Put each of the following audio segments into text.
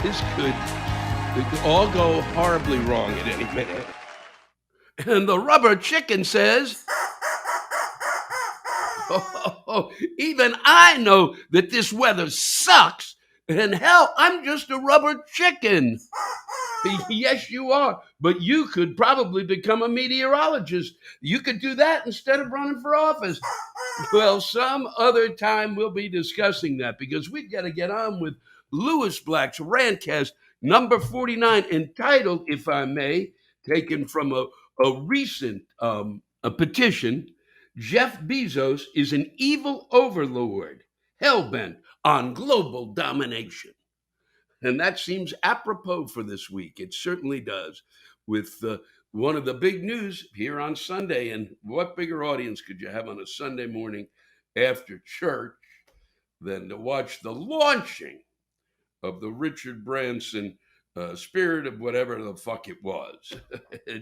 This could all go horribly wrong at any minute. And the rubber chicken says, oh, even I know that this weather sucks. And hell, I'm just a rubber chicken. Yes, you are. But you could probably become a meteorologist. You could do that instead of running for office. Well, some other time we'll be discussing that because we've got to get on with Lewis Black's Rantcast number 49, entitled, if I may, taken from a recent a petition. Jeff Bezos is an evil overlord, hell-bent on global domination. And that seems apropos for this week. It certainly does. With one of the big news here on Sunday. And what bigger audience could you have on a Sunday morning after church than to watch the launching of the Richard Branson Spirit of whatever the fuck it was?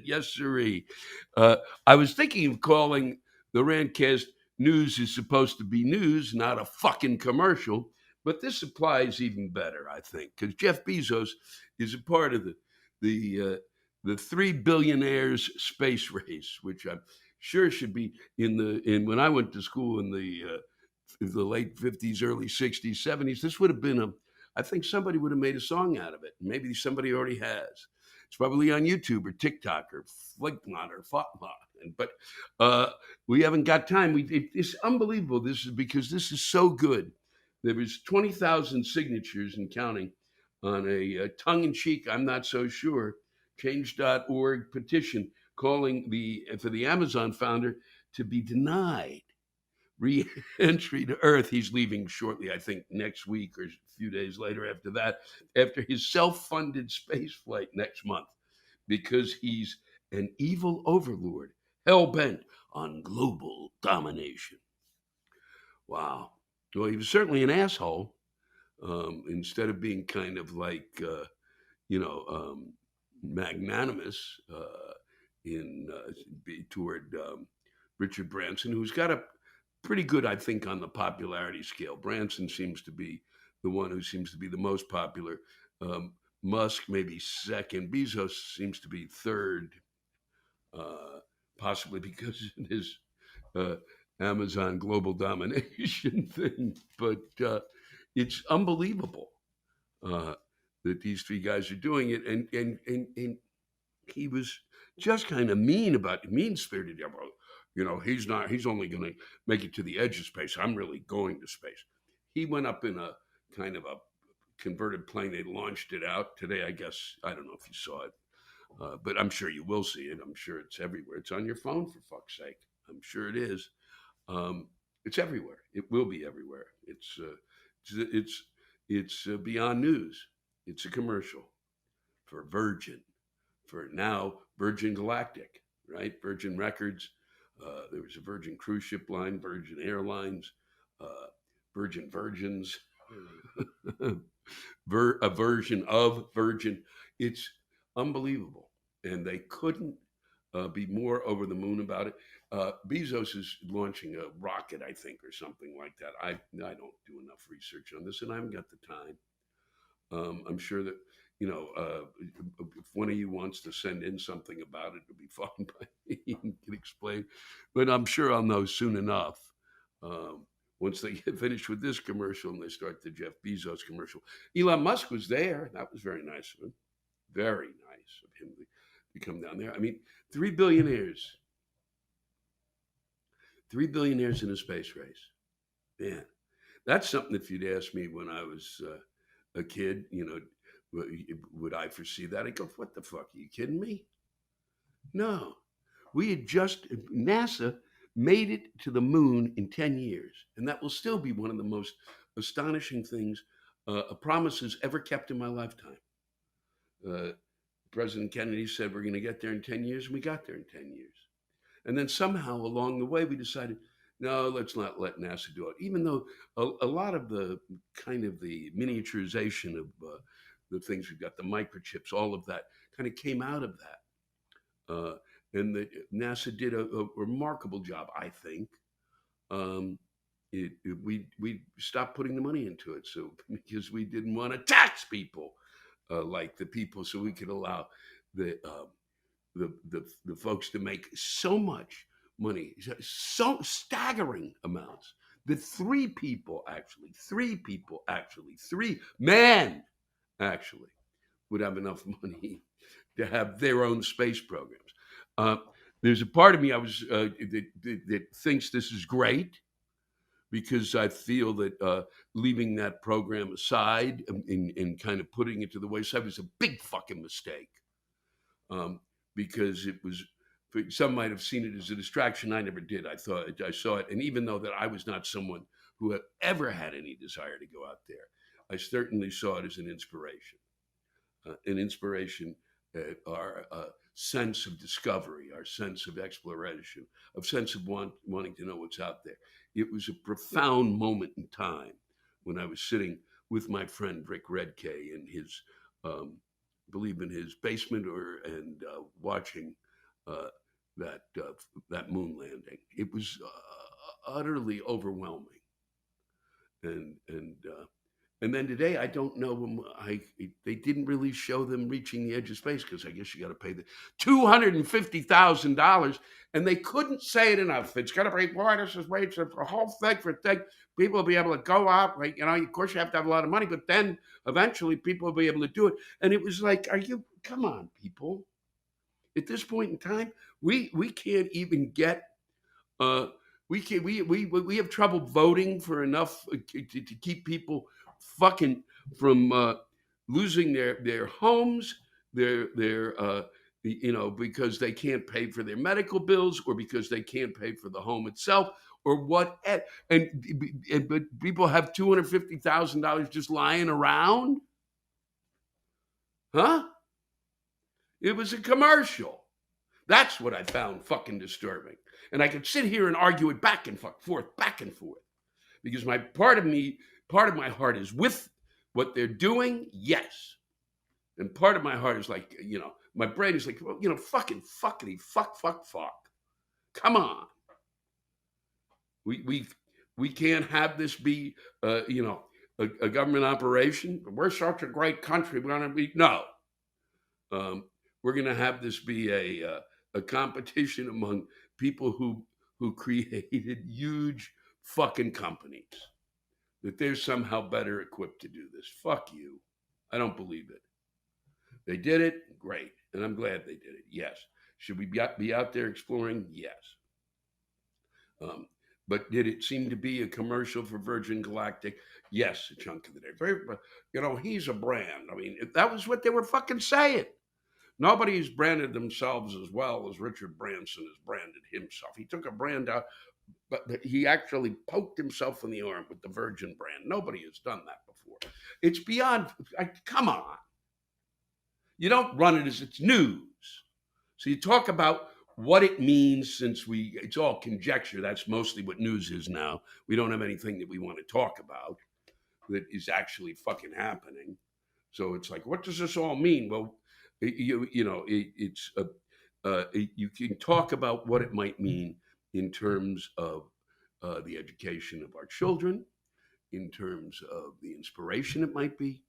Yes, sirree. I was thinking of calling the Rantcast News is supposed to be news, not a fucking commercial. But this applies even better, I think, because Jeff Bezos is a part of the three billionaires space race, which I'm sure should be in when I went to school in the late 50s, early 60s, 70s. This would have been I think somebody would have made a song out of it. Maybe somebody already has. It's probably on YouTube or TikTok or Flicknot or Fotmot. But we haven't got time. It's unbelievable. This is because this is so good. There was 20,000 signatures and counting on a tongue-in-cheek, I'm not so sure, change.org petition calling for the Amazon founder to be denied re-entry to Earth. He's leaving shortly, I think next week or a few days later after that, after his self-funded space flight next month, because he's an evil overlord, hell-bent on global domination. Wow. Well, he was certainly an asshole. Instead of being kind of like, magnanimous in toward Richard Branson, who's got a pretty good, I think, on the popularity scale. Branson seems to be the one who seems to be the most popular. Musk maybe second. Bezos seems to be third, possibly because of his Amazon global domination thing. But it's unbelievable that these three guys are doing it. And he was just kind of mean-spirited. He's only going to make it to the edge of space. I'm really going to space. He went up in a kind of a converted plane. They launched it out today, I guess. I don't know if you saw it, but I'm sure you will see it. I'm sure it's everywhere. It's on your phone, for fuck's sake. I'm sure it is. It's everywhere. It will be everywhere. It's beyond news. It's a commercial for Virgin, for now Virgin Galactic, right? Virgin Records. There was a Virgin cruise ship line, Virgin Airlines, Virgin Virgins, a version of Virgin. It's unbelievable, and they couldn't be more over the moon about it. Bezos is launching a rocket, I think, or something like that. I don't do enough research on this, and I haven't got the time. I'm sure that if one of you wants to send in something about it, it'll be fine by me and can explain. But I'm sure I'll know soon enough. Once they get finished with this commercial and they start the Jeff Bezos commercial. Elon Musk was there. That was very nice of him. Very nice of him to come down there. I mean, 3 billionaires. 3 billionaires in a space race. Man, that's something if you'd asked me when I was a kid, would I foresee that? I go, what the fuck? Are you kidding me? No. NASA made it to the moon in 10 years. And that will still be one of the most astonishing things, promises ever kept in my lifetime. President Kennedy said, we're going to get there in 10 years. And we got there in 10 years. And then somehow along the way, we decided, no, let's not let NASA do it. Even though a lot of the kind of the miniaturization of the things we've got, the microchips, all of that kind of came out of that. And NASA did a remarkable job, I think. We stopped putting the money into it, so because we didn't want to tax people. like the people, so we could allow the the folks to make so much money, so staggering amounts that three men actually would have enough money to have their own space programs. Uh, there's a part of me that thinks this is great because I feel that leaving that program aside and kind of putting it to the wayside was a big fucking mistake. Because it was, some might have seen it as a distraction. I never did. I saw it, and even though that I was not someone who had ever had any desire to go out there, I certainly saw it as an inspiration, our sense of discovery, our sense of exploration, of sense of wanting to know what's out there. It was a profound moment in time when I was sitting with my friend Rick Redkay in his, believe in his basement and watching uh, that moon landing. It was utterly overwhelming, and and then today, I don't know when they didn't really show them reaching the edge of space because I guess you got to pay the $250,000, and they couldn't say it enough. It's going to be, boy, this is wait for a whole thing for thing. People will be able to go out, like, of course you have to have a lot of money, but then eventually people will be able to do it. And it was like, come on, people. At this point in time, we can't even get we have trouble voting for enough to keep people fucking from losing their homes, their because they can't pay for their medical bills or because they can't pay for the home itself or what. But people have $250,000 just lying around, huh? It was a commercial. That's what I found fucking disturbing. And I could sit here and argue it back and forth, because part of my heart is with what they're doing, yes. And part of my heart is like, my brain is like, well, fucking fuckity, fuck. Come on. We can't have this be, a government operation. We're such a great country. We're gonna be no. We're gonna have this be a competition among people who created huge fucking companies, that they're somehow better equipped to do this. Fuck you. I don't believe it. They did it, great. And I'm glad they did it, yes. Should we be out there exploring? Yes. But did it seem to be a commercial for Virgin Galactic? Yes, a chunk of the day. He's a brand. I mean, that was what they were fucking saying. Nobody's branded themselves as well as Richard Branson has branded himself. He took a brand out, but he actually poked himself in the arm with the Virgin brand. Nobody has done that before. It's beyond, come on. You don't run it as it's news. So you talk about what it means, it's all conjecture. That's mostly what news is now. We don't have anything that we want to talk about that is actually fucking happening. So it's like, what does this all mean? Well, you can talk about what it might mean in terms of the education of our children, in terms of the inspiration it might be,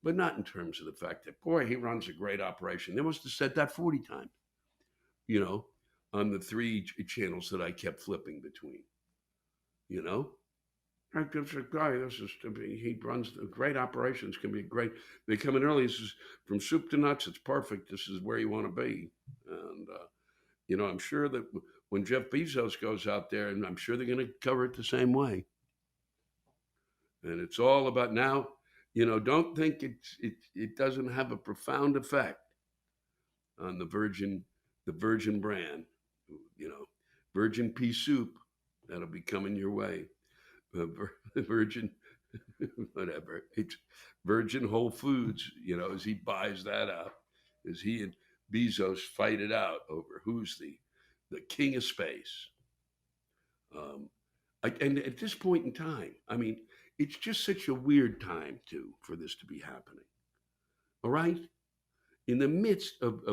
but not in terms of the fact that, boy, he runs a great operation. They must have said that 40 times, on the 3 channels that I kept flipping between, This guy, he runs a great operations, can be great. They come in early. This is from soup to nuts. It's perfect. This is where you want to be. And, I'm sure that when Jeff Bezos goes out there, and I'm sure they're going to cover it the same way. And it's all about now, don't think it doesn't have a profound effect on the Virgin brand, Virgin pea soup that'll be coming your way. Virgin, whatever. It's Virgin Whole Foods, as he buys that out, as he and Bezos fight it out over who's the king of space. And at this point in time, I mean, it's just such a weird time too for this to be happening. All right, in the midst of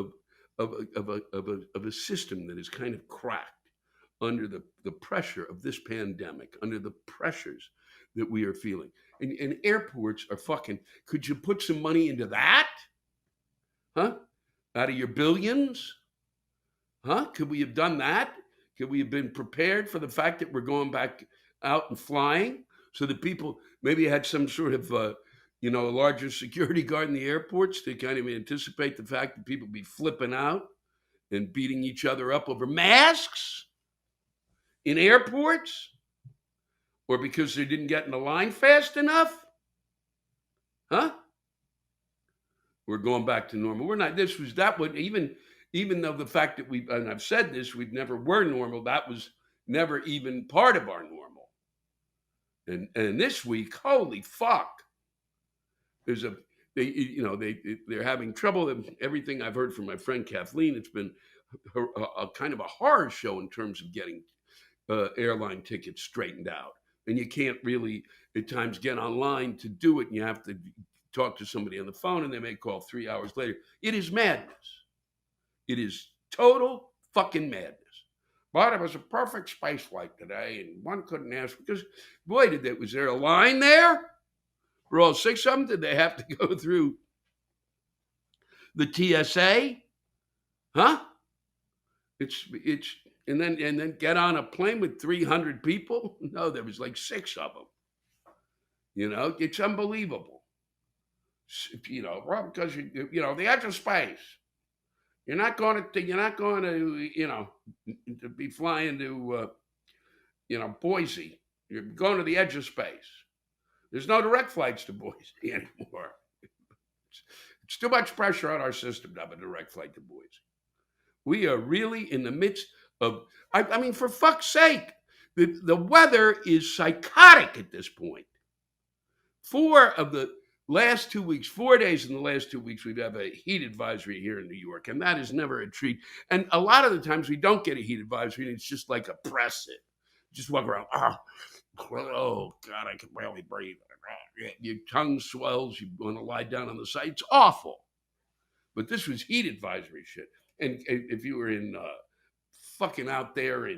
a system that is kind of cracked under the pressure of this pandemic, under the pressures that we are feeling. And airports are fucking, could you put some money into that? Huh? Out of your billions? Huh? Could we have done that? Could we have been prepared for the fact that we're going back out and flying so that people maybe had some sort of, a larger security guard in the airports to kind of anticipate the fact that people be flipping out and beating each other up over masks in airports, or because they didn't get in the line fast enough? Huh? We're going back to normal. We're not. Even though the fact that and I've said this, we've never were normal. That was never even part of our normal. And this week, holy fuck, there's they're having trouble. Everything I've heard from my friend Kathleen, it's been a kind of a horror show in terms of getting airline tickets straightened out. And you can't really at times get online to do it, and you have to talk to somebody on the phone, and they may call 3 hours later. It is madness. It is total fucking madness. But it was a perfect space flight today, and one couldn't ask because, boy, was there a line there for all six of them? Did they have to go through the TSA? Huh? It's and then get on a plane with 300 people? No, there was like six of them. It's unbelievable. Because the edge of space. You're not going to be flying to Boise. You're going to the edge of space. There's no direct flights to Boise anymore. It's too much pressure on our system to have a direct flight to Boise. We are really in the midst of, I mean, for fuck's sake, the weather is psychotic at this point. 4 days in the last 2 weeks, we'd have a heat advisory here in New York, and that is never a treat. And a lot of the times we don't get a heat advisory, and it's just like oppressive. Just walk around, oh God, I can barely breathe. Your tongue swells, you want to lie down on the side. It's awful. But this was heat advisory shit. And if you were in fucking out there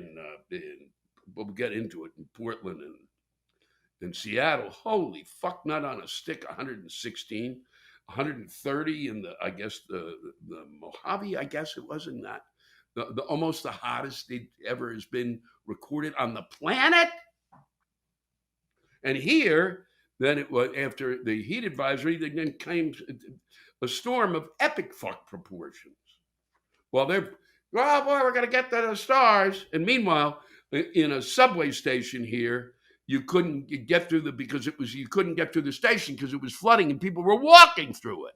we'll get into it, in Portland and in Seattle, holy fuck, not on a stick, 116, 130 in the Mojave, I guess it was in that, the almost the hottest it ever has been recorded on the planet. And here, then it was after the heat advisory, then came a storm of epic fuck proportions. Well, we're going to get to the stars. And meanwhile, in a subway station here, you couldn't get through you couldn't get through the station because it was flooding and people were walking through it.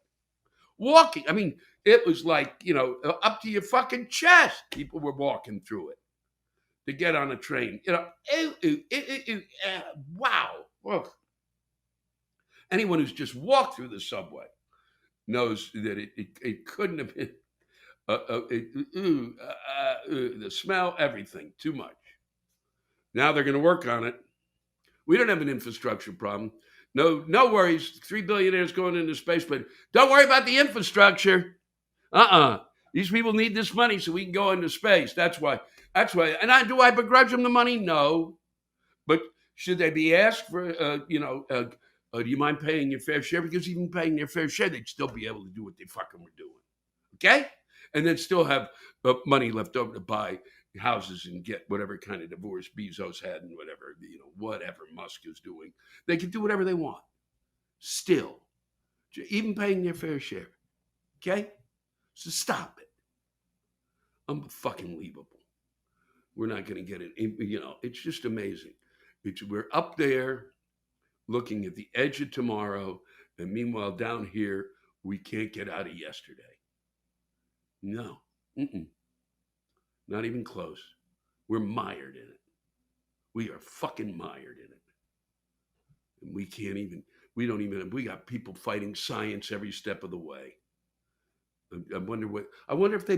Walking. I mean, it was like, up to your fucking chest. People were walking through it to get on a train. Wow. Ugh. Anyone who's just walked through the subway knows that it couldn't have been the smell, everything, too much. Now they're going to work on it. We don't have an infrastructure problem. No worries. 3 billionaires going into space, but don't worry about the infrastructure. These people need this money so we can go into space. That's why. And do I begrudge them the money? No. But should they be asked for, do you mind paying your fair share? Because even paying their fair share, they'd still be able to do what they fucking were doing. Okay? And then still have money left over to buy houses and get whatever kind of divorce Bezos had and whatever Musk is doing. They can do whatever they want. Still. Even paying their fair share. Okay? So stop it. Unfucking-leavable. We're not going to get it. It's just amazing. We're up there looking at the edge of tomorrow, and meanwhile down here, we can't get out of yesterday. No. Not even close. We're mired in it. We are fucking mired in it. And we got people fighting science every step of the way. I wonder if the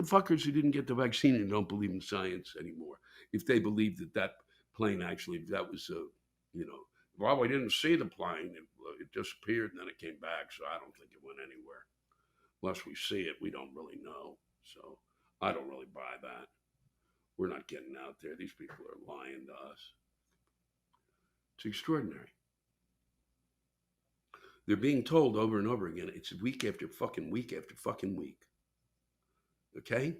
fuckers who didn't get the vaccine and don't believe in science anymore, if they believe that plane actually, that was, well, we didn't see the plane. It disappeared and then it came back. So I don't think it went anywhere. Unless we see it, we don't really know. So I don't really buy that. We're not getting out there. These people are lying to us. It's extraordinary. They're being told over and over again, it's week after fucking week after fucking week. Okay?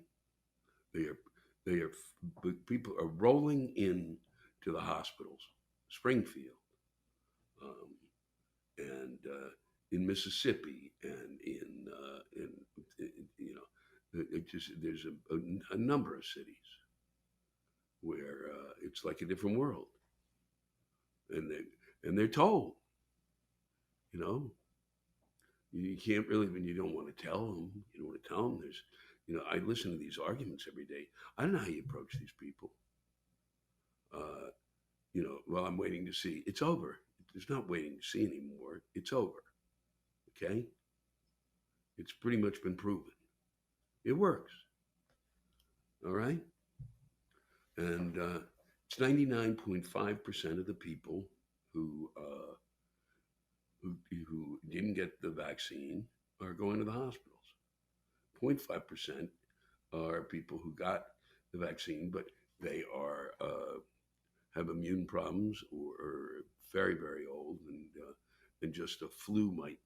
They are, people are rolling in to the hospitals, Springfield, um, and in Mississippi, and there's a number of cities where it's like a different world, and they're told, you know, you can't really, when you don't want to tell them, you don't want to tell them. I listen to these arguments every day. I don't know how you approach these people. Well, I'm waiting to see. It's over. It's not waiting to see anymore. It's over. Okay? It's pretty much been proven. It works. All right? And it's 99.5% of the people who didn't get the vaccine are going to the hospitals. 0.5% are people who got the vaccine, but they are have immune problems or are very, very old, and just a flu might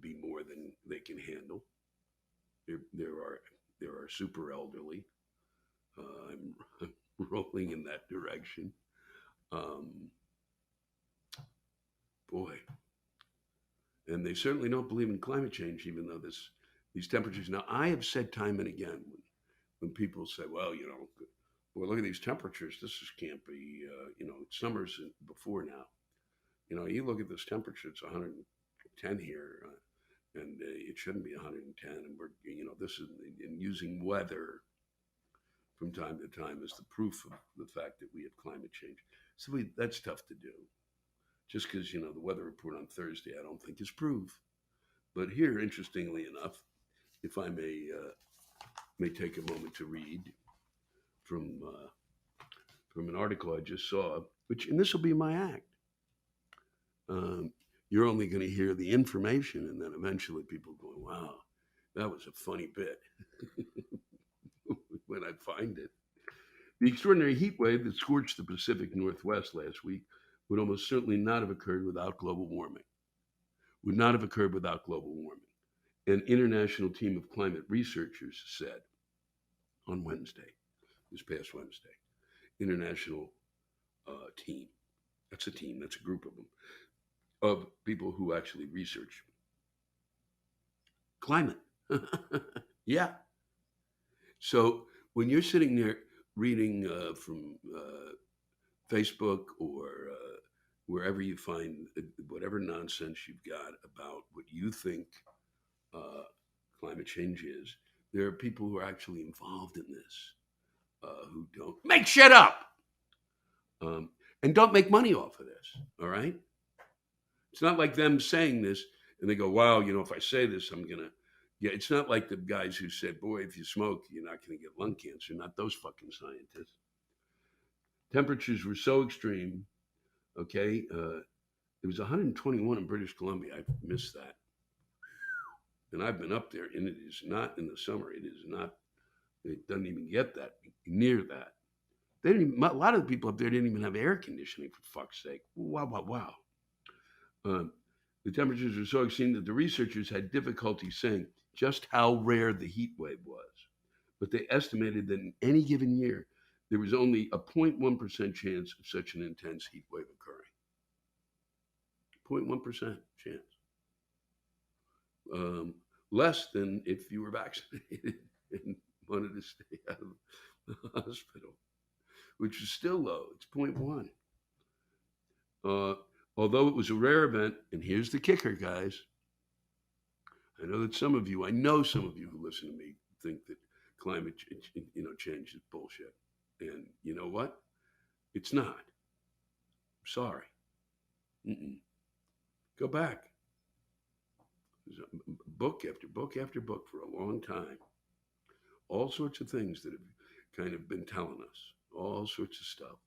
be more than they can handle. There are super elderly. I'm rolling in that direction. Boy. And they certainly don't believe in climate change, even though these temperatures. Now, I have said time and again, when people say, well, look at these temperatures. This can't be, summer's before now. You look at this temperature, it's 110 here, and it shouldn't be 110. And we're, this is in using weather from time to time as the proof of the fact that we have climate change. So that's tough to do. Just because, the weather report on Thursday, I don't think is proof. But here, interestingly enough, if I may take a moment to read from an article I just saw, and this will be my act. You're only going to hear the information, and then eventually people going, wow, that was a funny bit when I find it. The extraordinary heat wave that scorched the Pacific Northwest last week would almost certainly not have occurred without global warming. Would not have occurred without global warming. An international team of climate researchers said on this past Wednesday. International team. That's a team, that's a group of them, of people who actually research climate. Yeah. So when you're sitting there reading from Facebook or wherever you find whatever nonsense you've got about what you think climate change is, there are people who are actually involved in this who don't make shit up and don't make money off of this. All right. It's not like them saying this and they go, wow, if I say this, I'm going to get, it's not like the guys who said, boy, if you smoke, you're not going to get lung cancer. Not those fucking scientists. Temperatures were so extreme. Okay. It was 121 in British Columbia. I missed that. And I've been up there, and it is not in the summer. It doesn't even get that near that. A lot of the people up there didn't even have air conditioning, for fuck's sake. Wow. The temperatures were so extreme that the researchers had difficulty saying just how rare the heat wave was. But they estimated that in any given year, there was only a 0.1% chance of such an intense heat wave occurring. 0.1% chance. Less than if you were vaccinated and wanted to stay out of the hospital, which is still low. It's 0.1. Although it was a rare event, and here's the kicker, guys. I know some of you who listen to me think that climate change is bullshit. And you know what? It's not. I'm sorry. Go back. There's book after book after book for a long time. All sorts of things that have kind of been telling us. All sorts of stuff.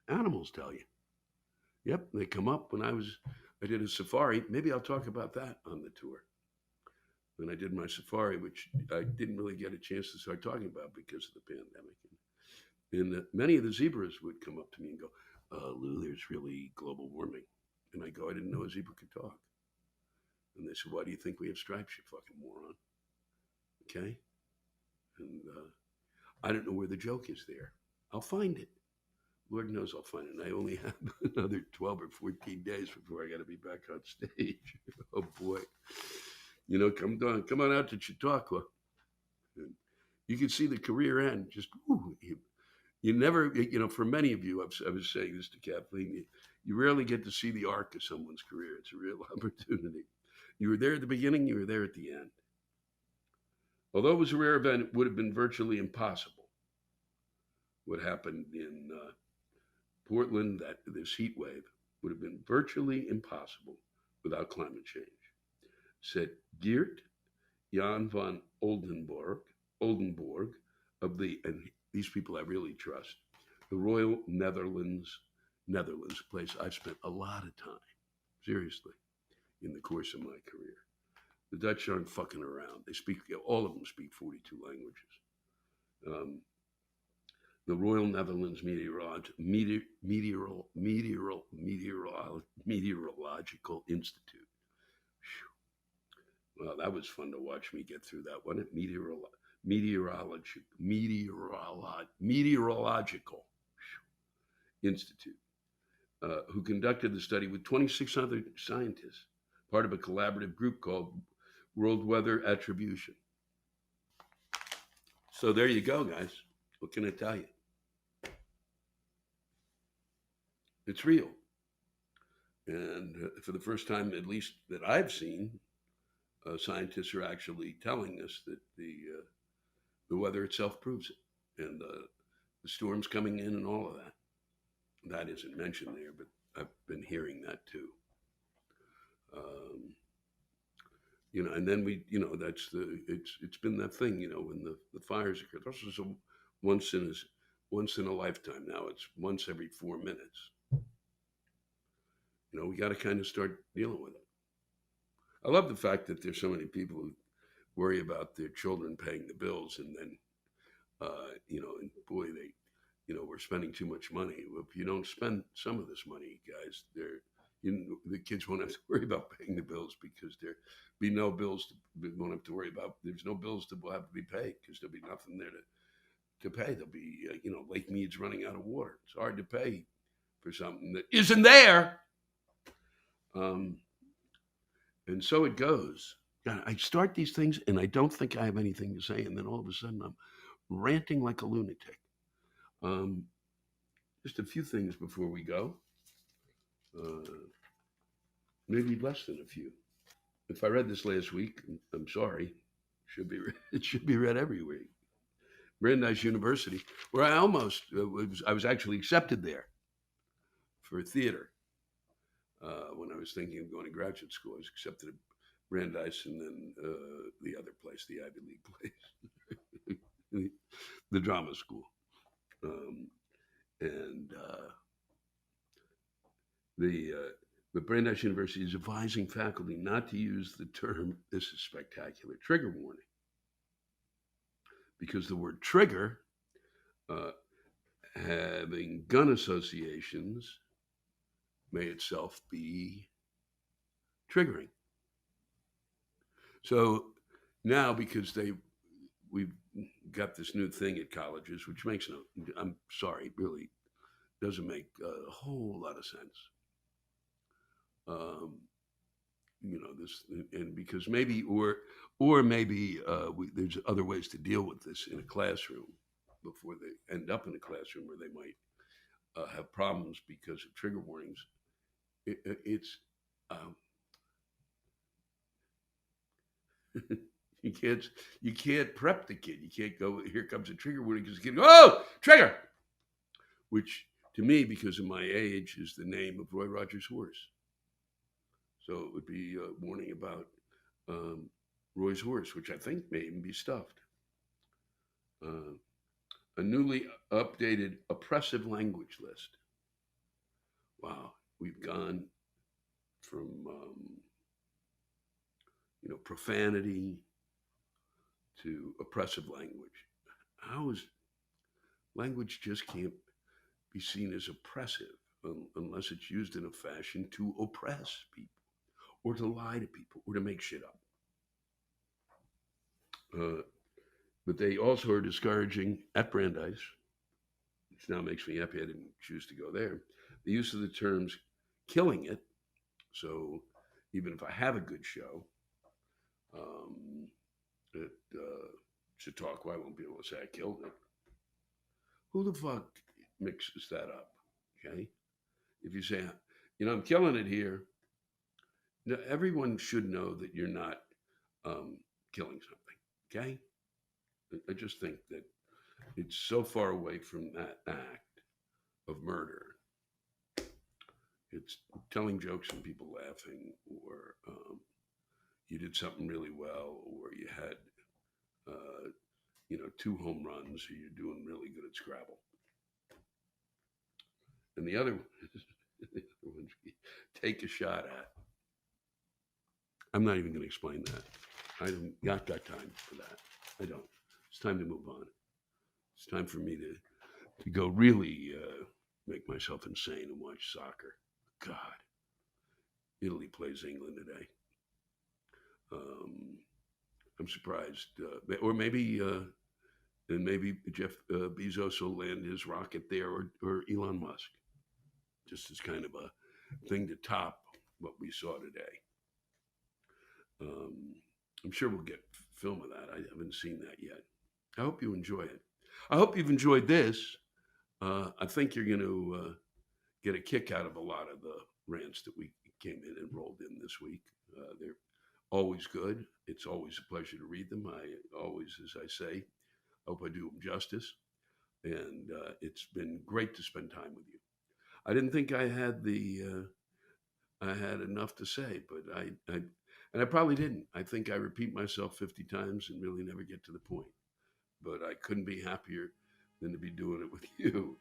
Animals tell you. Yep, they come up when I did a safari. Maybe I'll talk about that on the tour. When I did my safari, which I didn't really get a chance to start talking about because of the pandemic. And many of the zebras would come up to me and go, Lou, there's really global warming. And I go, I didn't know a zebra could talk. And they said, why do you think we have stripes, you fucking moron? Okay? And I don't know where the joke is there. I'll find it. Lord knows I'll find it. And I only have another 12 or 14 days before I got to be back on stage. Oh, boy. You know, come on out to Chautauqua. And you can see the career end. Just, ooh, you never, you know, for many of you, I was saying this to Kathleen, you rarely get to see the arc of someone's career. It's a real opportunity. You were there at the beginning, you were there at the end. Although it was a rare event, it would have been virtually impossible. What happened in Portland, this heat wave, would have been virtually impossible without climate change, said Geert Jan van Oldenborg of and these people I really trust, the Royal Netherlands, place I've spent a lot of time, seriously, in the course of my career. The Dutch aren't fucking around. All of them speak 42 languages. The Royal Netherlands Meteorological Institute. Whew. Well, that was fun to watch me get through that one. Meteorological Institute, who conducted the study with 26 other scientists, part of a collaborative group called World Weather Attribution. So there you go, guys. What can I tell you? It's real. And for the first time, at least that I've seen, scientists are actually telling us that the weather itself proves it. And the storms coming in and all of that. That isn't mentioned there, but I've been hearing that too. You know, and then it's been that thing, you know, when the fires occur. This is once in a lifetime. Now it's once every 4 minutes. You know, we got to kind of start dealing with it. I love the fact that there's so many people who worry about their children paying the bills, and then, you know, and boy, we're spending too much money. Well, if you don't spend some of this money, guys, the kids won't have to worry about paying the bills, because there'll be no bills won't have to worry about. There's no bills to have to be paid, because there'll be nothing there to pay. There'll be, Lake Mead's running out of water. It's hard to pay for something that isn't there. And so it goes. God, I start these things and I don't think I have anything to say, and then all of a sudden I'm ranting like a lunatic. Just a few things before we go. Maybe less than a few. If I read this last week, I'm sorry. It should be read every week. Brandeis University, where I was actually accepted there for theater. When I was thinking of going to graduate school, I was accepted at Brandeis, and then the other place, the Ivy League place, the drama school. The Brandeis University is advising faculty not to use the term, this is spectacular, trigger warning. Because the word trigger, having gun associations, may itself be triggering. So now, because we've got this new thing at colleges, which makes I'm sorry, really doesn't make a whole lot of sense. This, and because maybe, or maybe there's other ways to deal with this in a classroom before they end up in a classroom where they might have problems because of trigger warnings. You can't prep the kid. You can't go, here comes a trigger warning, because the kid goes, oh, trigger! Which, to me, because of my age, is the name of Roy Rogers' horse. So it would be a warning about Roy's horse, which I think may even be stuffed. A newly updated oppressive language list. Wow, we've gone from profanity to oppressive language. How is language just can't be seen as oppressive? unless it's used in a fashion to oppress people or to lie to people or to make shit up. But they also are discouraging at Brandeis, which now makes me happy I didn't choose to go there, the use of the terms killing it. So even if I have a good show, it should talk, well, I won't be able to say I killed it. Who the fuck mixes that up? Okay. If you say, I'm killing it here, everyone should know that you're not killing something. Okay. I just think that it's so far away from that act of murder. It's telling jokes and people laughing, or you did something really well, or you had, 2 home runs, or you're doing really good at Scrabble. And the other ones take a shot at. I'm not even going to explain that. I don't got time for that. I don't. It's time to move on. It's time for me to go really make myself insane and watch soccer. God, Italy plays England today. I'm surprised, or maybe Jeff Bezos will land his rocket there, or Elon Musk, just as kind of a thing to top what we saw today. I'm sure we'll get film of that. I haven't seen that yet. I hope you enjoy it. I hope you've enjoyed this. I think you're going to get a kick out of a lot of the rants that we came in and rolled in this week. They're always good. It's always a pleasure to read them. I always, as I say, hope I do them justice. And it's been great to spend time with you. I didn't think I had enough to say, but I probably didn't. I think I repeat myself 50 times and really never get to the point. But I couldn't be happier than to be doing it with you.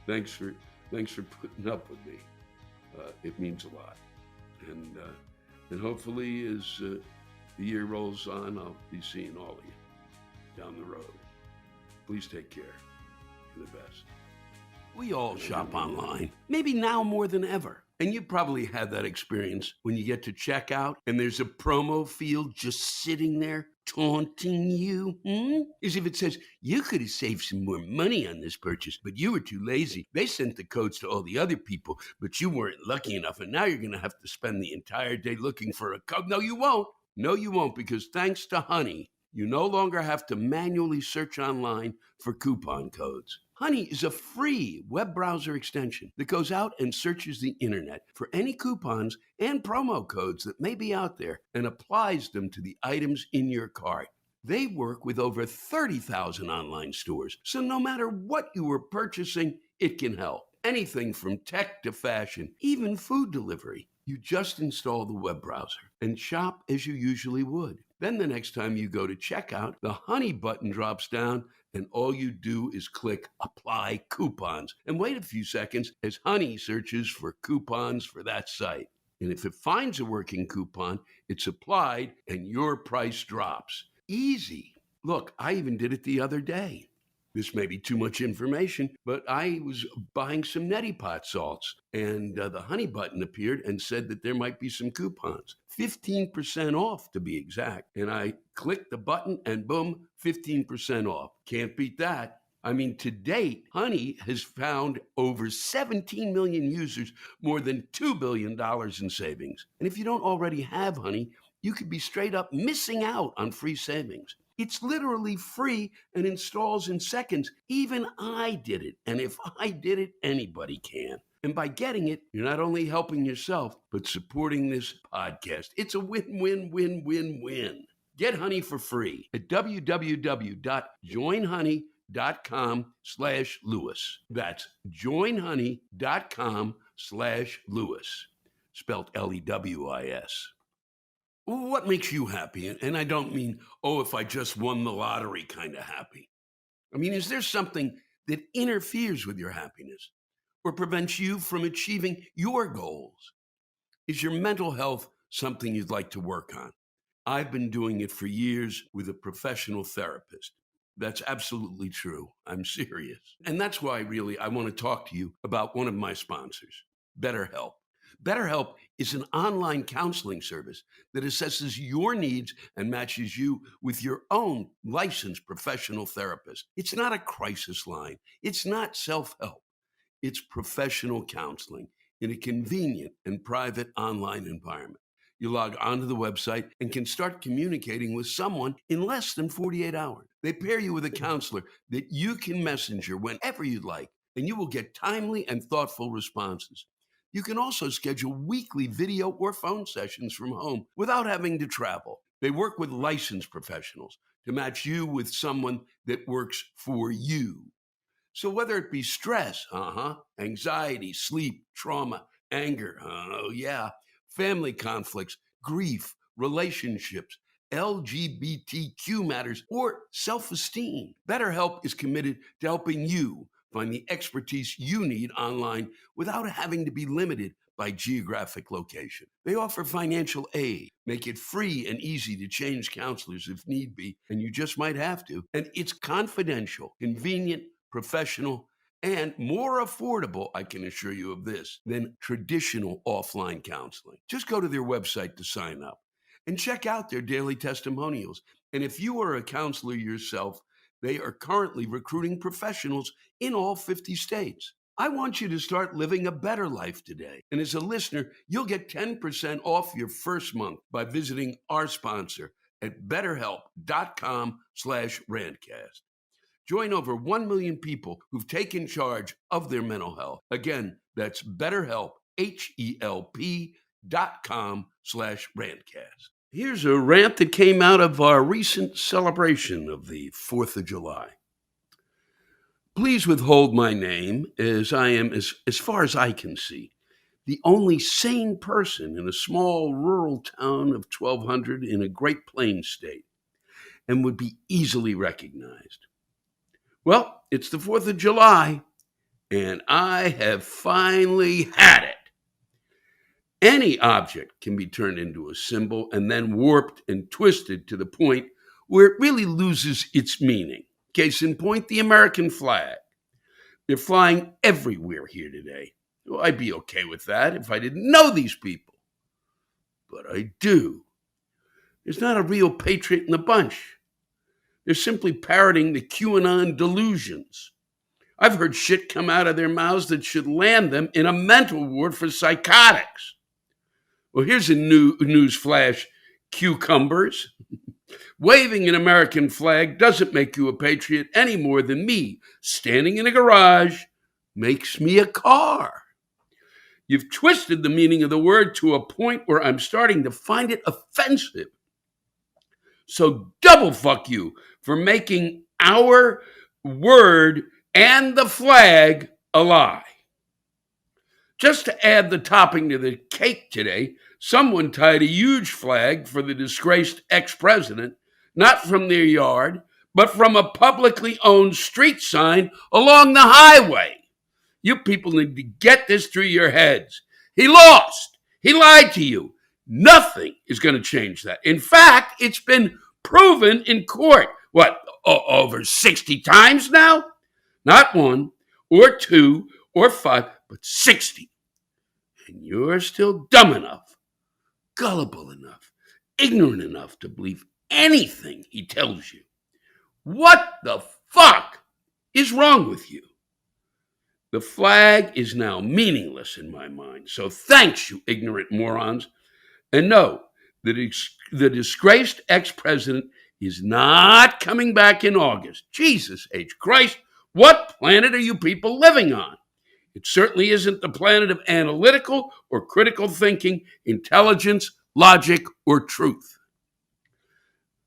Thanks for putting up with me. It means a lot. And hopefully as the year rolls on, I'll be seeing all of you down the road. Please take care. You're the best. We all shop online, maybe now more than ever. And you probably had that experience when you get to checkout and there's a promo field just sitting there taunting you. As if it says, you could have saved some more money on this purchase, but you were too lazy. They sent the codes to all the other people, but you weren't lucky enough. And now you're going to have to spend the entire day looking for a code. No, you won't. No, you won't, because thanks to Honey, you no longer have to manually search online for coupon codes. Honey is a free web browser extension that goes out and searches the internet for any coupons and promo codes that may be out there and applies them to the items in your cart. They work with over 30,000 online stores, so no matter what you were purchasing, it can help. Anything from tech to fashion, even food delivery. You just install the web browser and shop as you usually would. Then the next time you go to checkout, the Honey button drops down and all you do is click Apply Coupons and wait a few seconds as Honey searches for coupons for that site. And if it finds a working coupon, it's applied and your price drops. Easy. Look, I even did it the other day. This may be too much information, but I was buying some neti pot salts, and the Honey button appeared and said that there might be some coupons, 15% off to be exact. And I clicked the button and boom, 15% off. Can't beat that. I mean, to date, Honey has found over 17 million users, more than $2 billion in savings. And if you don't already have Honey, you could be straight up missing out on free savings. It's literally free and installs in seconds. Even I did it. And if I did it, anybody can. And by getting it, you're not only helping yourself, but supporting this podcast. It's a win-win-win-win-win. Get Honey for free at www.joinhoney.com/Lewis. That's joinhoney.com/Lewis. Spelled Lewis. What makes you happy? And I don't mean, if I just won the lottery kind of happy. I mean, is there something that interferes with your happiness or prevents you from achieving your goals? Is your mental health something you'd like to work on? I've been doing it for years with a professional therapist. That's absolutely true. I'm serious. And that's why really I want to talk to you about one of my sponsors, BetterHelp. BetterHelp is an online counseling service that assesses your needs and matches you with your own licensed professional therapist. It's not a crisis line. It's not self-help. It's professional counseling in a convenient and private online environment. You log onto the website and can start communicating with someone in less than 48 hours. They pair you with a counselor that you can messenger whenever you'd like, and you will get timely and thoughtful responses. You can also schedule weekly video or phone sessions from home without having to travel. They work with licensed professionals to match you with someone that works for you. So whether it be stress, anxiety, sleep, trauma, anger, oh yeah, family conflicts, grief, relationships, LGBTQ matters, or self-esteem, BetterHelp is committed to helping you find the expertise you need online without having to be limited by geographic location. They offer financial aid, make it free and easy to change counselors if need be, and you just might have to. And it's confidential, convenient, professional, and more affordable, I can assure you of this, than traditional offline counseling. Just go to their website to sign up and check out their daily testimonials. And if you are a counselor yourself, they are currently recruiting professionals in all 50 states. I want you to start living a better life today. And as a listener, you'll get 10% off your first month by visiting our sponsor at betterhelp.com/rantcast. Join over 1 million people who've taken charge of their mental health. Again, that's BetterHelp, HELP.com/rantcast. Here's a rant that came out of our recent celebration of the 4th of July. Please withhold my name, as I am, as far as I can see, the only sane person in a small rural town of 1,200 in a Great Plains state, and would be easily recognized. Well, it's the 4th of July, and I have finally had it. Any object can be turned into a symbol and then warped and twisted to the point where it really loses its meaning. Case in point, the American flag. They're flying everywhere here today. Well, I'd be okay with that if I didn't know these people. But I do. There's not a real patriot in the bunch. They're simply parroting the QAnon delusions. I've heard shit come out of their mouths that should land them in a mental ward for psychotics. Well, here's a news flash, cucumbers. Waving an American flag doesn't make you a patriot any more than me standing in a garage makes me a car. You've twisted the meaning of the word to a point where I'm starting to find it offensive. So double fuck you for making our word and the flag a lie. Just to add the topping to the cake today, someone tied a huge flag for the disgraced ex-president, not from their yard, but from a publicly owned street sign along the highway. You people need to get this through your heads. He lost. He lied to you. Nothing is going to change that. In fact, it's been proven in court. What, over 60 times now? Not 1 or 2 or 5, but 60. And you're still dumb enough, gullible enough, ignorant enough to believe anything he tells you. What the fuck is wrong with you? The flag is now meaningless in my mind. So thanks, you ignorant morons. And know that the disgraced ex-president is not coming back in August. Jesus H. Christ, what planet are you people living on? It certainly isn't the planet of analytical or critical thinking, intelligence, logic, or truth.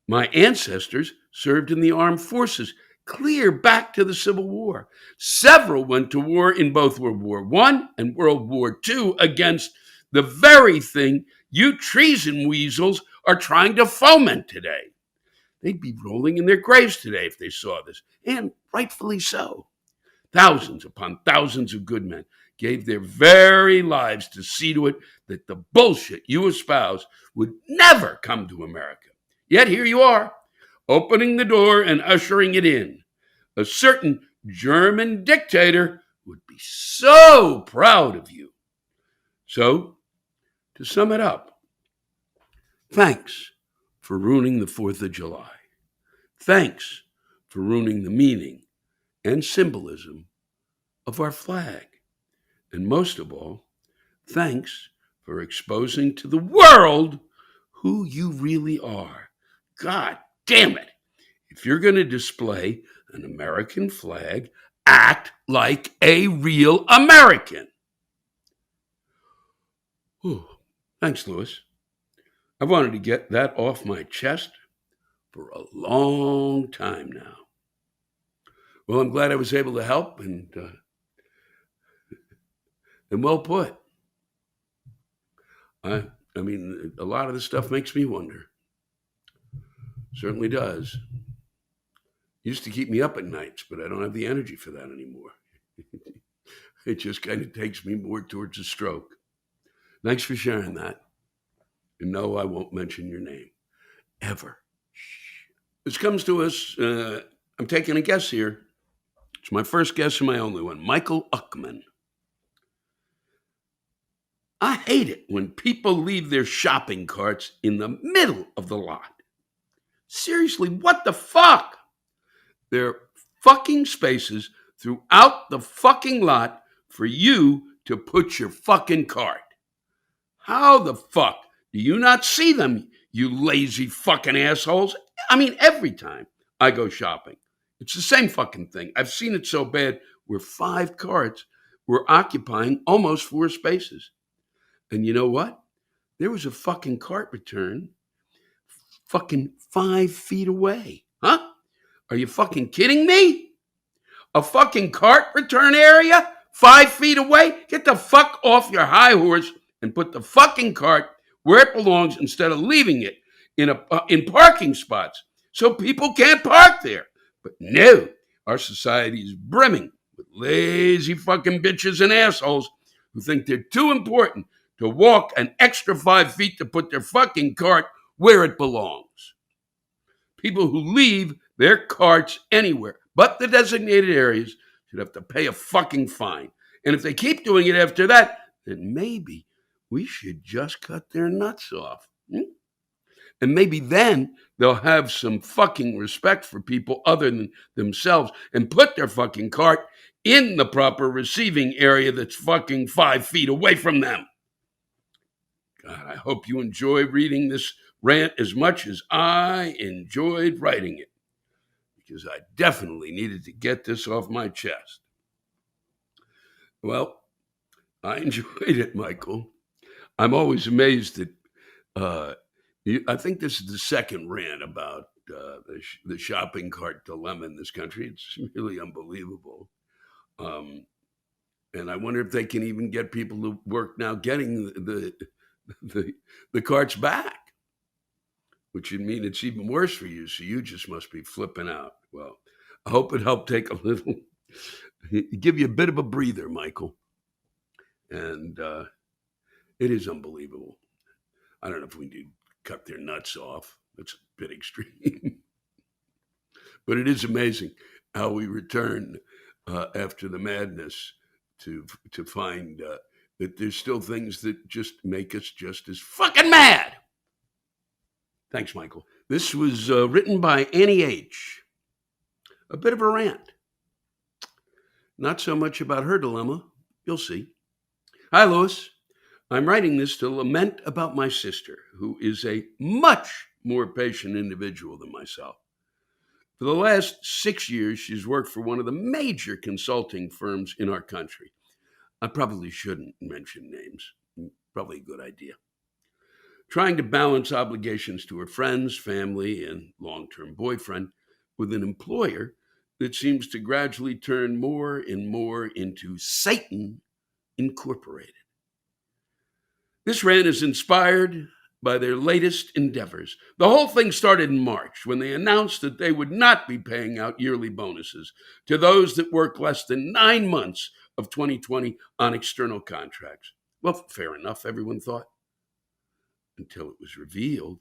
My ancestors served in the armed forces clear back to the Civil War. Several went to war in both World War I and World War II against the very thing you treason weasels are trying to foment today. They'd be rolling in their graves today if they saw this, and rightfully so. Thousands upon thousands of good men gave their very lives to see to it that the bullshit you espouse would never come to America. Yet here you are, opening the door and ushering it in. A certain German dictator would be so proud of you. So, to sum it up, thanks for ruining the 4th of July. Thanks for ruining the meaning and symbolism of our flag. And most of all, thanks for exposing to the world who you really are. God damn it. If you're going to display an American flag, act like a real American. Whew. Thanks, Louis. I've wanted to get that off my chest for a long time now. Well, I'm glad I was able to help, and well put. I mean, a lot of this stuff makes me wonder. Certainly does. Used to keep me up at nights, but I don't have the energy for that anymore. It just kind of takes me more towards a stroke. Thanks for sharing that. And no, I won't mention your name. Ever. This comes to us, I'm taking a guess here. It's my first guess and my only one. Michael Uckman. I hate it when people leave their shopping carts in the middle of the lot. Seriously, what the fuck? There are fucking spaces throughout the fucking lot for you to put your fucking cart. How the fuck do you not see them, you lazy fucking assholes? I mean, every time I go shopping, it's the same fucking thing. I've seen it so bad where 5 carts were occupying almost 4 spaces. And you know what? There was a fucking cart return fucking 5 feet away. Huh? Are you fucking kidding me? A fucking cart return area 5 feet away? Get the fuck off your high horse and put the fucking cart where it belongs instead of leaving it in parking spots so people can't park there. But no, our society is brimming with lazy fucking bitches and assholes who think they're too important to walk an extra 5 feet to put their fucking cart where it belongs. People who leave their carts anywhere but the designated areas should have to pay a fucking fine. And if they keep doing it after that, then maybe we should just cut their nuts off. And maybe then they'll have some fucking respect for people other than themselves and put their fucking cart in the proper receiving area that's fucking 5 feet away from them. God, I hope you enjoy reading this rant as much as I enjoyed writing it, because I definitely needed to get this off my chest. Well, I enjoyed it, Michael. I'm always amazed that I think this is the second rant about the shopping cart dilemma in this country. It's really unbelievable. And I wonder if they can even get people to work now getting the carts back, which would mean it's even worse for you. So you just must be flipping out. Well, I hope it helped take a little, give you a bit of a breather, Michael. And it is unbelievable. I don't know if we need to cut their nuts off. That's a bit extreme. But it is amazing how we return after the madness to find that there's still things that just make us just as fucking mad. Thanks, Michael. This was written by Annie H. A bit of a rant. Not so much about her dilemma. You'll see. Hi, Lois. I'm writing this to lament about my sister, who is a much more patient individual than myself. For the last 6 years, she's worked for one of the major consulting firms in our country. I probably shouldn't mention names. Probably a good idea. Trying to balance obligations to her friends, family, and long-term boyfriend with an employer that seems to gradually turn more and more into Satan Incorporated. This rant is inspired by their latest endeavors. The whole thing started in March when they announced that they would not be paying out yearly bonuses to those that work less than 9 months of 2020 on external contracts. Well, fair enough, everyone thought, until it was revealed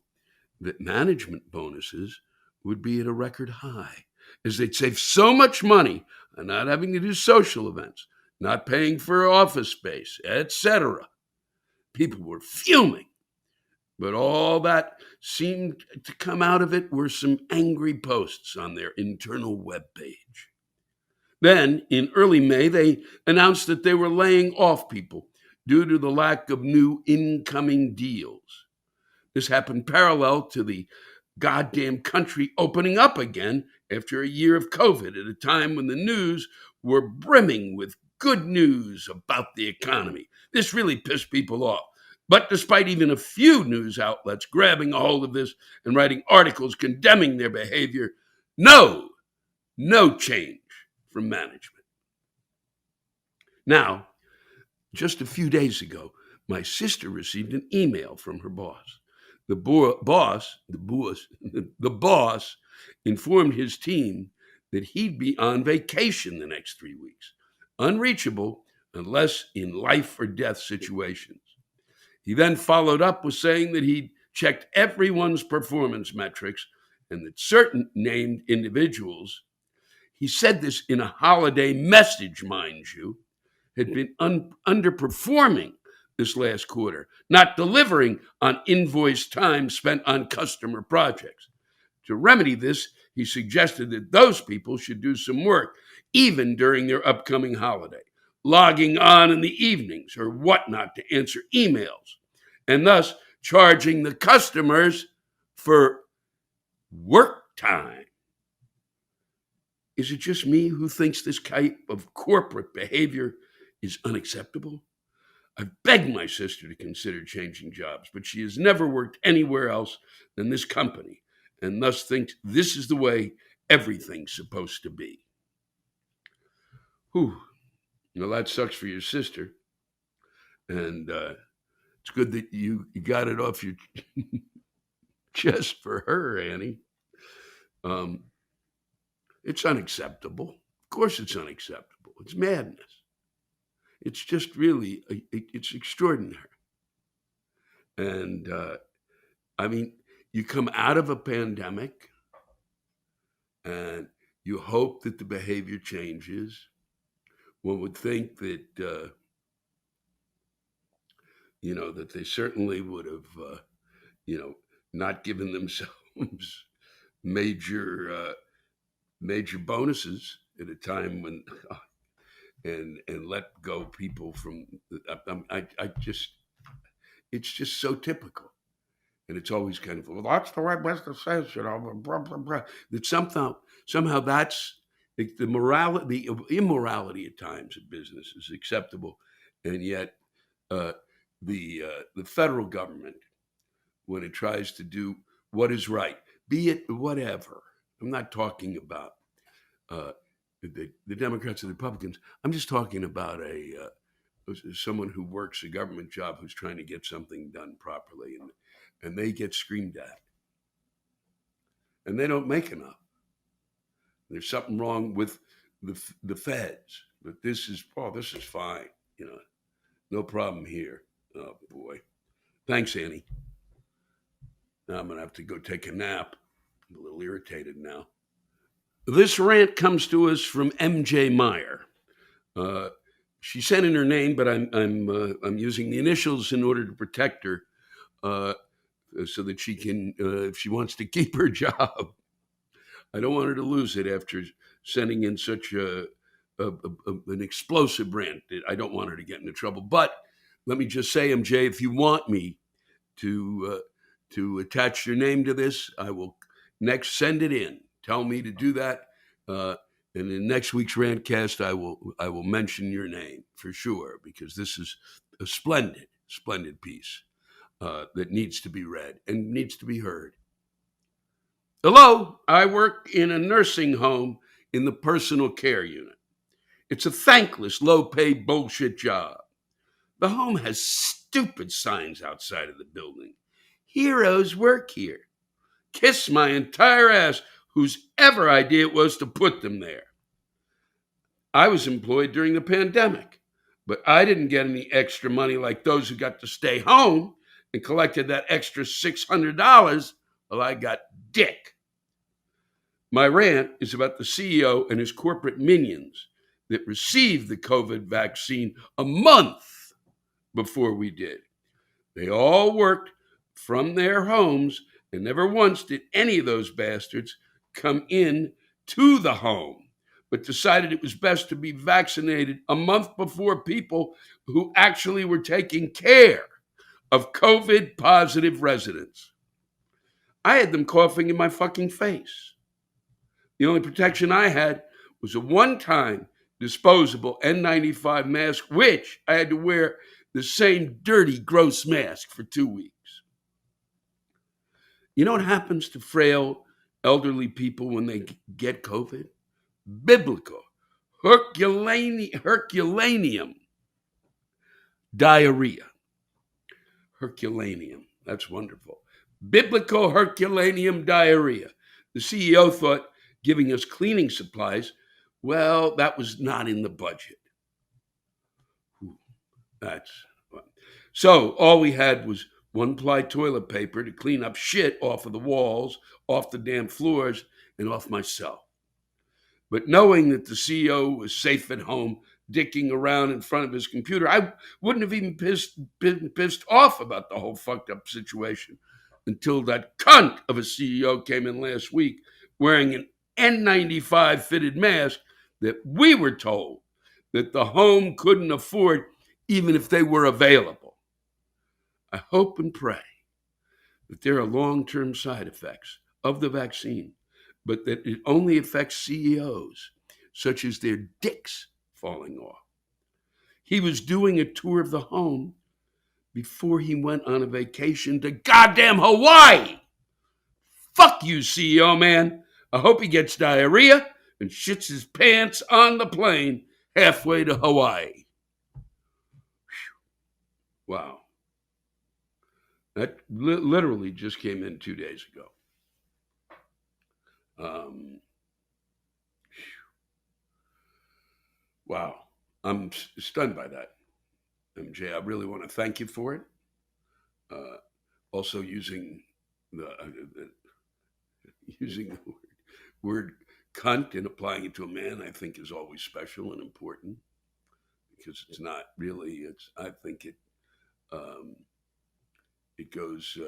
that management bonuses would be at a record high, as they'd save so much money on not having to do social events, not paying for office space, etc. People were fuming. But all that seemed to come out of it were some angry posts on their internal webpage. Then, in early May, they announced that they were laying off people due to the lack of new incoming deals. This happened parallel to the goddamn country opening up again after a year of COVID, at a time when the news were brimming with good news about the economy. This really pissed people off. But despite even a few news outlets grabbing a hold of this and writing articles condemning their behavior, no change from management. Now, just a few days ago, my sister received an email from her boss. The boss informed his team that he'd be on vacation the next 3 weeks, unreachable unless in life or death situations. He then followed up with saying that he'd checked everyone's performance metrics and that certain named individuals, he said this in a holiday message, mind you, had been underperforming this last quarter, not delivering on invoice time spent on customer projects. To remedy this, he suggested that those people should do some work, even during their upcoming holiday, logging on in the evenings or whatnot to answer emails, and thus charging the customers for work time. Is it just me who thinks this type of corporate behavior is unacceptable? I've begged my sister to consider changing jobs, but she has never worked anywhere else than this company, and thus thinks this is the way everything's supposed to be. Whew. Well, that sucks for your sister. And it's good that you got it off your chest for her, Annie. It's unacceptable. Of course it's unacceptable. It's madness. It's just really, it's extraordinary. And I mean, you come out of a pandemic and you hope that the behavior changes. One would think that, that they certainly would have, not given themselves major bonuses at a time when, and let go people from, it's just so typical. And it's always kind of, well, that's the way business says, blah, blah, blah. That somehow that's the immorality at times in business is acceptable. And yet the federal government, when it tries to do what is right, be it whatever, I'm not talking about the Democrats and the Republicans. I'm just talking about someone who works a government job who's trying to get something done properly, and they get screamed at, and they don't make enough. There's something wrong with the feds, but this is fine, no problem here. Oh boy, thanks, Annie. Now I'm gonna have to go take a nap. I'm a little irritated now. This rant comes to us from MJ Meyer. She sent in her name, but I'm using the initials in order to protect her, so that she can, if she wants to keep her job. I don't want her to lose it after sending in such an explosive rant. I don't want her to get into trouble. But let me just say, MJ, if you want me to attach your name to this, I will next send it in. Tell me to do that, and in next week's Rantcast, I will mention your name for sure, because this is a splendid piece that needs to be read and needs to be heard. Hello, I work in a nursing home in the personal care unit. It's a thankless, low-paid bullshit job. The home has stupid signs outside of the building. Heroes work here. Kiss my entire ass, whose ever idea it was to put them there. I was employed during the pandemic, but I didn't get any extra money like those who got to stay home and collected that extra $600. Well, I got dick. My rant is about the CEO and his corporate minions that received the COVID vaccine a month before we did. They all worked from their homes, and never once did any of those bastards come in to the home, but decided it was best to be vaccinated a month before people who actually were taking care of COVID positive residents. I had them coughing in my fucking face. The only protection I had was a one time disposable N95 mask, which I had to wear the same dirty, gross mask for 2 weeks. You know what happens to frail, elderly people when they get COVID? Biblical, Herculaneum diarrhea. Herculaneum. That's wonderful. Biblical Herculaneum diarrhea. The CEO thought giving us cleaning supplies, well, that was not in the budget. That's so all we had was one-ply toilet paper to clean up shit off of the walls, off the damn floors, and off myself. But knowing that the CEO was safe at home, dicking around in front of his computer, I wouldn't have even been pissed off about the whole fucked up situation until that cunt of a CEO came in last week wearing an N95 fitted mask that we were told that the home couldn't afford even if they were available. I hope and pray that there are long-term side effects of the vaccine, but that it only affects CEOs, such as their dicks falling off. He was doing a tour of the home before he went on a vacation to goddamn Hawaii. Fuck you, CEO man. I hope he gets diarrhea and shits his pants on the plane halfway to Hawaii. Wow. That literally just came in 2 days ago. Wow. I'm stunned by that, MJ. I really want to thank you for it. Also using the word cunt and applying it to a man, I think is always special and important because it's not really. I think it goes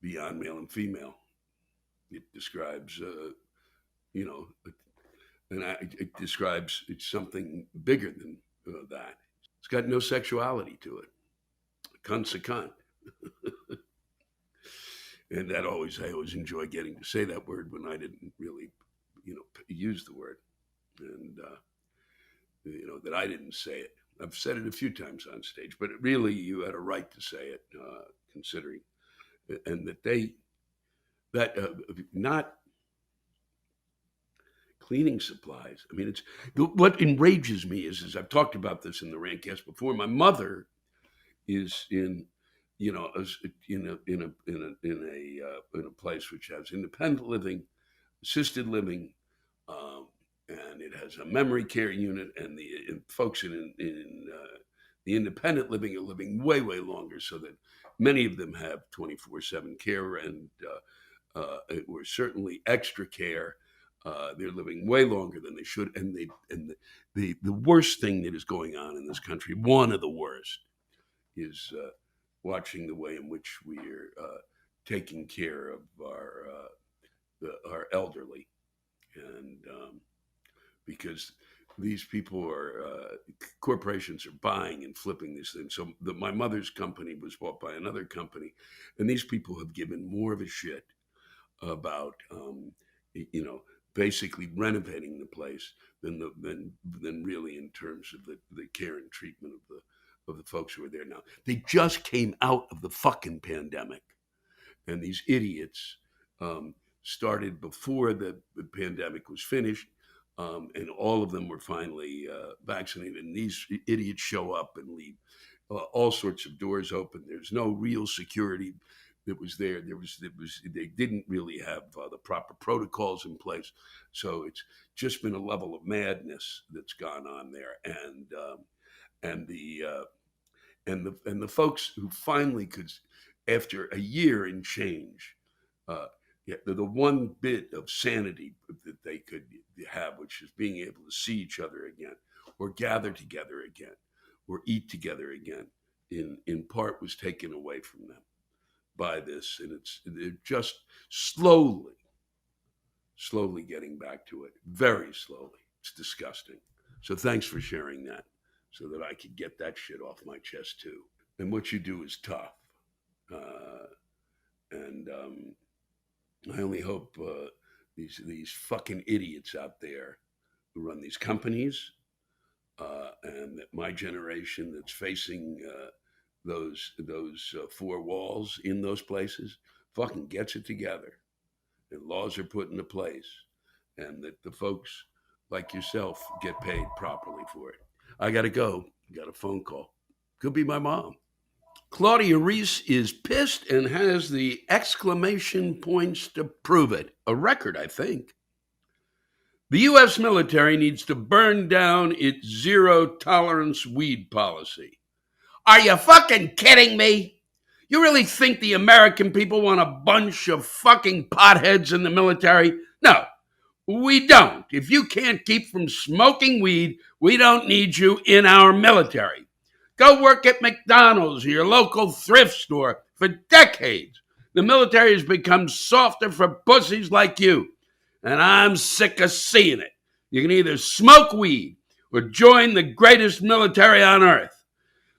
beyond male and female. It describes, it describes it's something bigger than that. It's got no sexuality to it. Cunt's a cunt. And I always enjoy getting to say that word when I didn't really, use the word. And, that I didn't say it. I've said it a few times on stage, but really you had a right to say it, considering, and that not cleaning supplies. I mean, it's what enrages me is I've talked about this in the Rantcast before. My mother is in a place which has independent living, assisted living, and it has a memory care unit, and the folks in the independent living are living way longer, so that many of them have 24/7 care, and or certainly extra care. They're living way longer than they should, and the worst thing that is going on in this country, one of the worst, is watching the way in which we are taking care of our elderly, and because these people are corporations are buying and flipping these things. So my mother's company was bought by another company, and these people have given more of a shit about basically renovating the place than really in terms of the care and treatment of the folks who are there now. They just came out of the fucking pandemic, and these idiots started before the pandemic was finished, and all of them were finally vaccinated. And these idiots show up and leave all sorts of doors open. There's no real security that was there. They didn't really have the proper protocols in place. So it's just been a level of madness that's gone on there, and the folks who finally could, after a year and change, the one bit of sanity that they could have, which is being able to see each other again, or gather together again, or eat together again, in part was taken away from them by this. And they're just slowly getting back to it, very slowly. It's disgusting. So thanks for sharing that so that I could get that shit off my chest too. And what you do is tough. And I only hope these fucking idiots out there who run these companies and that my generation that's facing those four walls in those places fucking gets it together, and laws are put into place, and that the folks like yourself get paid properly for it. I gotta go. Got a phone call. Could be my mom. Claudia Reese is pissed and has the exclamation points to prove it. A record, I think. The U.S. military needs to burn down its zero tolerance weed policy. Are you fucking kidding me? You really think the American people want a bunch of fucking potheads in the military? No, we don't. If you can't keep from smoking weed, we don't need you in our military. Go work at McDonald's or your local thrift store. For decades, the military has become softer for pussies like you. And I'm sick of seeing it. You can either smoke weed or join the greatest military on earth.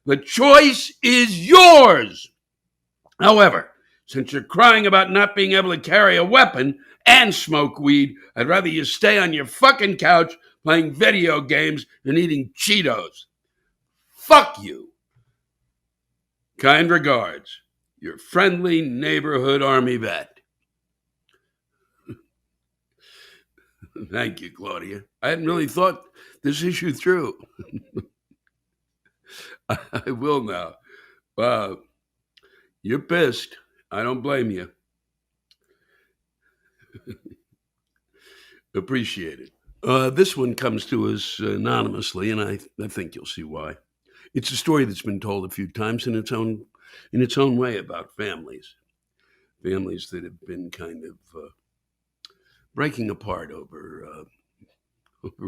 The choice is yours. However, since you're crying about not being able to carry a weapon and smoke weed, I'd rather you stay on your fucking couch playing video games and eating Cheetos. Fuck you. Kind regards, your friendly neighborhood Army vet. Thank you, Claudia. I hadn't really thought this issue through. I will now. You're pissed. I don't blame you. Appreciate it. This one comes to us anonymously, and I think you'll see why. It's a story that's been told a few times in its own way about families that have been kind of breaking apart over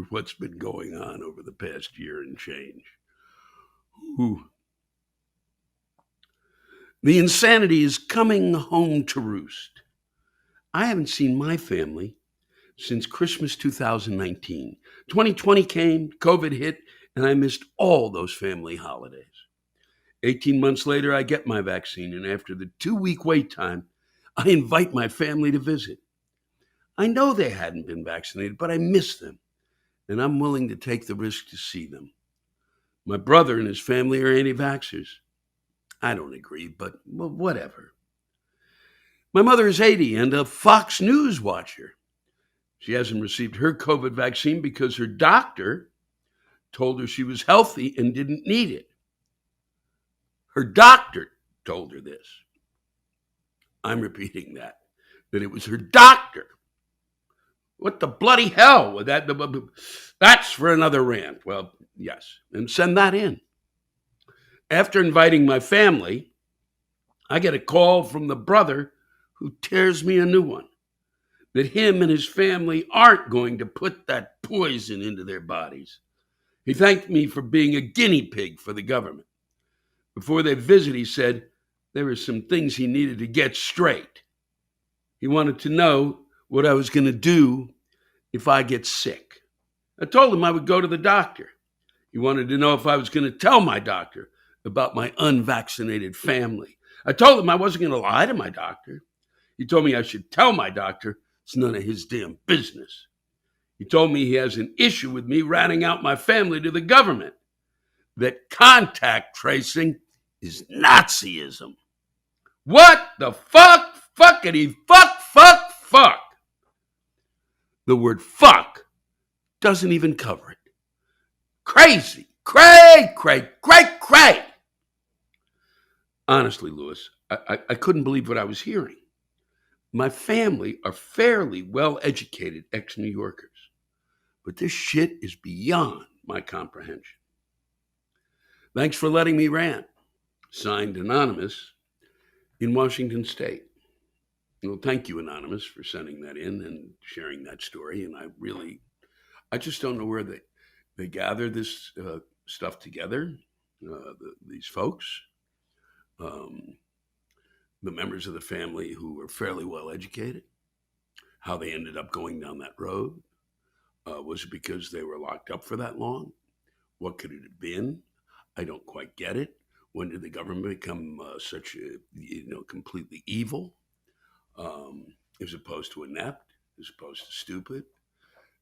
what's been going on over the past year and change. Ooh. The insanity is coming home to roost. I haven't seen my family since Christmas 2019. 2020 came, COVID hit, and I missed all those family holidays. 18 months later, I get my vaccine, and after the 2-week wait time, I invite my family to visit. I know they hadn't been vaccinated, but I miss them, and I'm willing to take the risk to see them. My brother and his family are anti-vaxxers. I don't agree, but well, whatever. My mother is 80 and a Fox News watcher. She hasn't received her COVID vaccine because her doctor told her she was healthy and didn't need it. Her doctor told her this. I'm repeating that it was her doctor. What the bloody hell? That's for another rant. Well, yes, and send that in. After inviting my family, I get a call from the brother who tears me a new one, that him and his family aren't going to put that poison into their bodies. He thanked me for being a guinea pig for the government. Before they visit, he said there were some things he needed to get straight. He wanted to know what I was going to do if I get sick. I told him I would go to the doctor. He wanted to know if I was going to tell my doctor about my unvaccinated family. I told him I wasn't going to lie to my doctor. He told me I should tell my doctor it's none of his damn business. He told me he has an issue with me ratting out my family to the government, that contact tracing is Nazism. What the fuck? Fuckity fuck. The word fuck doesn't even cover it. Crazy. Cray. Honestly, Lewis, I couldn't believe what I was hearing. My family are fairly well-educated ex-New Yorkers, but this shit is beyond my comprehension. Thanks for letting me rant. Signed, Anonymous, in Washington State. Well, thank you, Anonymous, for sending that in and sharing that story. And I just don't know where they gather this stuff together. These folks, um, the members of the family who were fairly well educated, how they ended up going down that road. Was it because they were locked up for that long? What could it have been? I don't quite get it. When did the government become such a, completely evil, as opposed to inept, as opposed to stupid,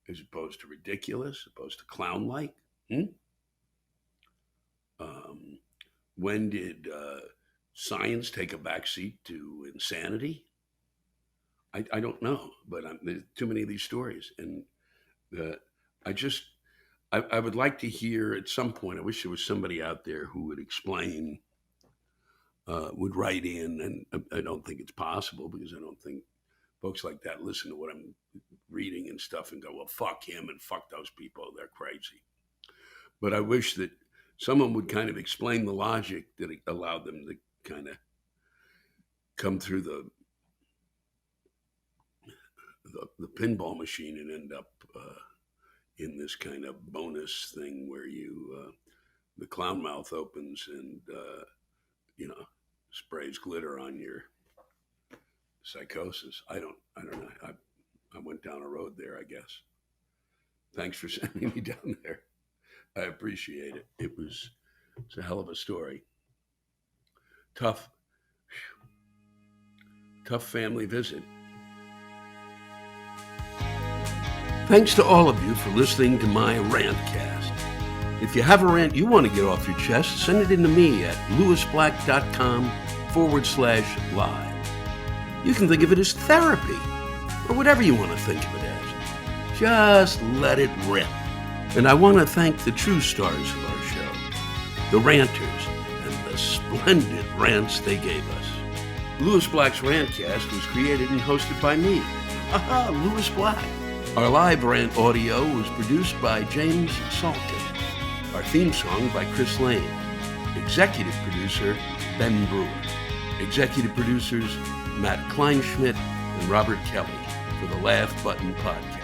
as opposed to ridiculous, as opposed to clown-like? When did science take a backseat to insanity? I don't know, but there's too many of these stories, and I would like to hear at some point. I wish there was somebody out there who would explain, would write in, and I don't think it's possible because I don't think folks like that listen to what I'm reading and stuff and go, well, fuck him and fuck those people, they're crazy. But I wish that someone would kind of explain the logic that allowed them to kind of come through the pinball machine and end up in this kind of bonus thing where the clown mouth opens and sprays glitter on your psychosis. I don't know. I went down a road there, I guess. Thanks for sending me down there. I appreciate it. It's a hell of a story. Tough family visit. Thanks to all of you for listening to my Rantcast. If you have a rant you want to get off your chest, send it in to me at lewisblack.com/live. You can think of it as therapy, or whatever you want to think of it as. Just let it rip. And I want to thank the true stars of our show, the ranters, and the splendid rants they gave us. Lewis Black's Rantcast was created and hosted by me, Lewis Black. Our live rant audio was produced by James Salkin. Our theme song by Chris Lane. Executive producer, Ben Brewer. Executive producers, Matt Kleinschmidt and Robert Kelly for the Laugh Button Podcast.